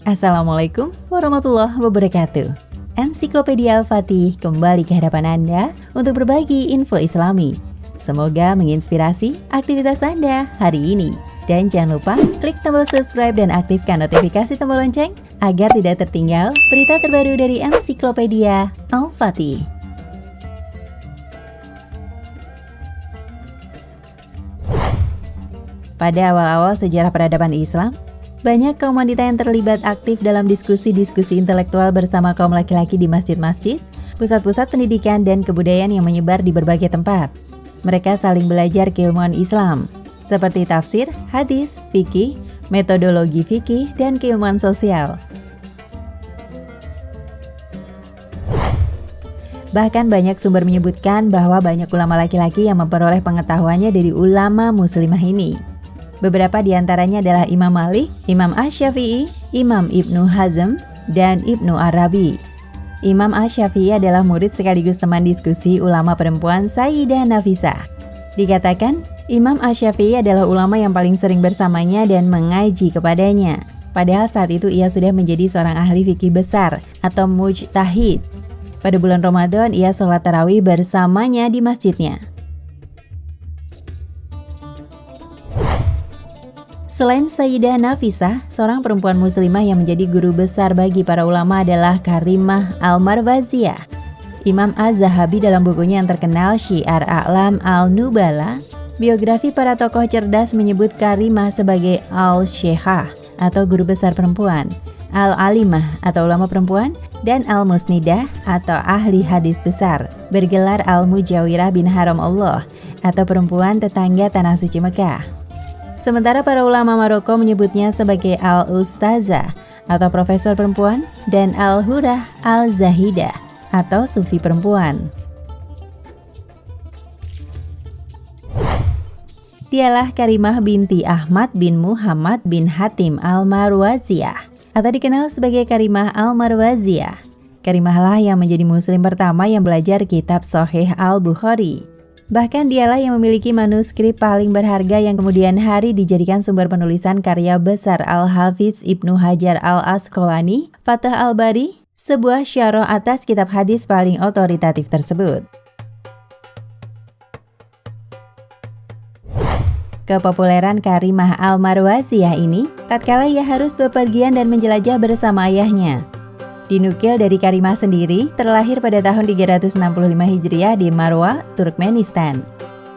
Assalamualaikum warahmatullahi wabarakatuh. Ensiklopedia Al-Fatih kembali ke hadapan Anda untuk berbagi info Islami. Semoga menginspirasi aktivitas Anda hari ini. Dan jangan lupa klik tombol subscribe dan aktifkan notifikasi tombol lonceng agar tidak tertinggal berita terbaru dari Ensiklopedia Al-Fatih. Pada awal-awal sejarah peradaban Islam, banyak kaum wanita yang terlibat aktif dalam diskusi-diskusi intelektual bersama kaum laki-laki di masjid-masjid, pusat-pusat pendidikan dan kebudayaan yang menyebar di berbagai tempat. Mereka saling belajar keilmuan Islam, seperti tafsir, hadis, fikih, metodologi fikih, dan keilmuan sosial. Bahkan banyak sumber menyebutkan bahwa banyak ulama laki-laki yang memperoleh pengetahuannya dari ulama muslimah ini. Beberapa di antaranya adalah Imam Malik, Imam Asy-Syafi'i, Imam Ibnu Hazm, dan Ibnu Arabi. Imam Asy-Syafi'i adalah murid sekaligus teman diskusi ulama perempuan Sayyidah Nafisah. Dikatakan, Imam Asy-Syafi'i adalah ulama yang paling sering bersamanya dan mengaji kepadanya. Padahal saat itu ia sudah menjadi seorang ahli fikih besar atau mujtahid. Pada bulan Ramadan, ia sholat tarawih bersamanya di masjidnya. Selain Sayyidah Nafisah, seorang perempuan muslimah yang menjadi guru besar bagi para ulama adalah Karimah Al-Marwaziyah. Imam Az-Zahabi dalam bukunya yang terkenal Syiar A'lam Al-Nubala, biografi para tokoh cerdas menyebut Karimah sebagai Al-Syekhah atau guru besar perempuan, Al-Alimah atau ulama perempuan, dan Al-Musnidah atau ahli hadis besar, bergelar Al-Mujawirah bin Haram Allah atau perempuan tetangga Tanah Suci Mekah. Sementara para ulama Maroko menyebutnya sebagai Al-Ustazah atau profesor perempuan dan Al-Hurah Al-Zahidah atau sufi perempuan. Dialah Karimah binti Ahmad bin Muhammad bin Hatim Al-Marwaziyah atau dikenal sebagai Karimah Al-Marwaziyah. Karimahlah yang menjadi muslim pertama yang belajar kitab Sahih Al-Bukhari. Bahkan dialah yang memiliki manuskrip paling berharga yang kemudian hari dijadikan sumber penulisan karya besar Al-Hafidz Ibnu Hajar Al-Asqalani, Fathul Al-Bari, sebuah syarah atas kitab hadis paling otoritatif tersebut. Kepopuleran Karimah Al-Marwaziyah ini, tatkala ia harus bepergian dan menjelajah bersama ayahnya. Dinukil dari Karimah sendiri, terlahir pada tahun 365 Hijriah di Marwa, Turkmenistan.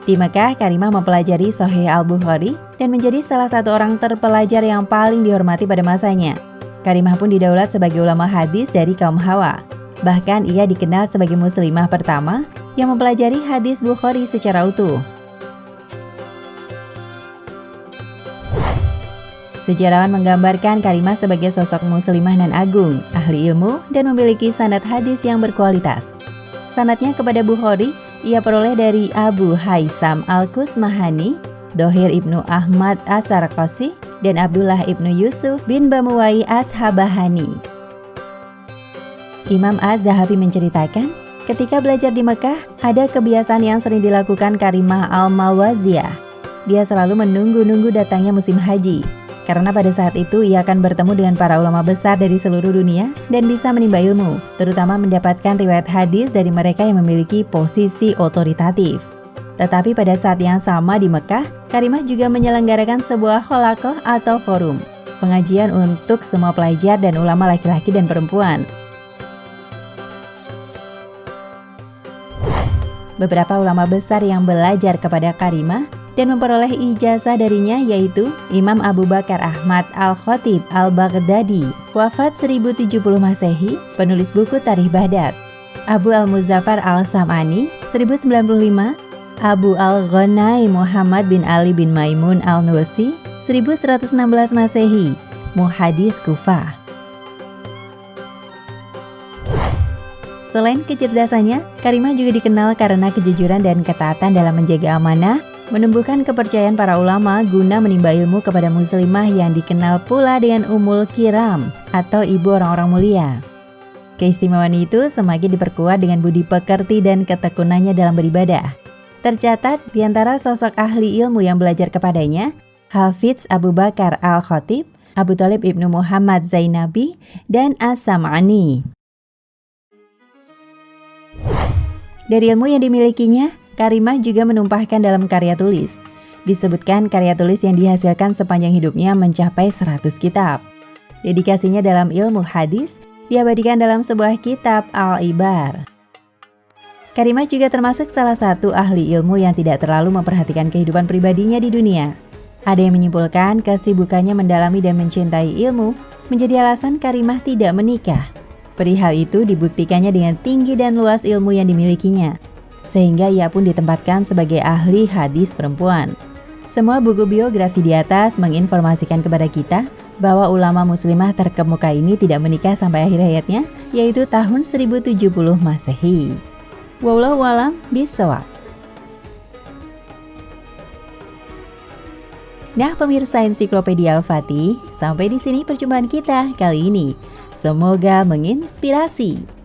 Di Mekah, Karimah mempelajari Sahih Al-Bukhari dan menjadi salah satu orang terpelajar yang paling dihormati pada masanya. Karimah pun didaulat sebagai ulama hadis dari kaum Hawa. Bahkan ia dikenal sebagai muslimah pertama yang mempelajari hadis Bukhari secara utuh. Sejarawan menggambarkan Karimah sebagai sosok muslimah nan agung, ahli ilmu, dan memiliki sanad hadis yang berkualitas. Sanadnya kepada Bukhari, ia peroleh dari Abu Haisam Al-Kusmahani, Dohir Ibnu Ahmad As-Sarqasi, dan Abdullah Ibnu Yusuf bin Bamuwai As-Habahani. Imam Az-Zahabi menceritakan, ketika belajar di Mekah, ada kebiasaan yang sering dilakukan Karimah Al-Marwaziyah. Dia selalu menunggu-nunggu datangnya musim haji. Karena pada saat itu ia akan bertemu dengan para ulama besar dari seluruh dunia dan bisa menimba ilmu, terutama mendapatkan riwayat hadis dari mereka yang memiliki posisi otoritatif. Tetapi pada saat yang sama di Mekah, Karimah juga menyelenggarakan sebuah kholaqoh atau forum, pengajian untuk semua pelajar dan ulama laki-laki dan perempuan. Beberapa ulama besar yang belajar kepada Karimah dan memperoleh ijazah darinya yaitu Imam Abu Bakar Ahmad Al-Khatib Al-Baghdadi, wafat 1070 Masehi, penulis buku Tarikh Baghdad. Abu Al-Muzaffar Al-Sam'ani, 1095, Abu Al-Ghanai Muhammad bin Ali bin Maimun Al-Nursi, 1116 Masehi, muhadis Kufah. Selain kecerdasannya, Karimah juga dikenal karena kejujuran dan ketaatan dalam menjaga amanah, menumbuhkan kepercayaan para ulama guna menimba ilmu kepada muslimah yang dikenal pula dengan Ummul Kiram atau ibu orang-orang mulia. Keistimewaan itu semakin diperkuat dengan budi pekerti dan ketekunannya dalam beribadah. Tercatat di antara sosok ahli ilmu yang belajar kepadanya, Hafidz Abu Bakar Al-Khatib, Abu Thalib ibnu Muhammad Zainabi, dan As-Sam'ani. Dari ilmu yang dimilikinya, Karimah juga menumpahkan dalam karya tulis. Disebutkan karya tulis yang dihasilkan sepanjang hidupnya mencapai 100 kitab. Dedikasinya dalam ilmu hadis diabadikan dalam sebuah kitab Al-Ibar. Karimah juga termasuk salah satu ahli ilmu yang tidak terlalu memperhatikan kehidupan pribadinya di dunia. Ada yang menyimpulkan kesibukannya mendalami dan mencintai ilmu menjadi alasan Karimah tidak menikah. Perihal itu dibuktikannya dengan tinggi dan luas ilmu yang dimilikinya, sehingga ia pun ditempatkan sebagai ahli hadis perempuan. Semua buku biografi di atas menginformasikan kepada kita bahwa ulama muslimah terkemuka ini tidak menikah sampai akhir hayatnya, yaitu tahun 1070 Masehi. Wallahu a'lam bishawab. Nah, pemirsa Ensiklopedia Al-Fatih, sampai di sini perjumpaan kita kali ini. Semoga menginspirasi.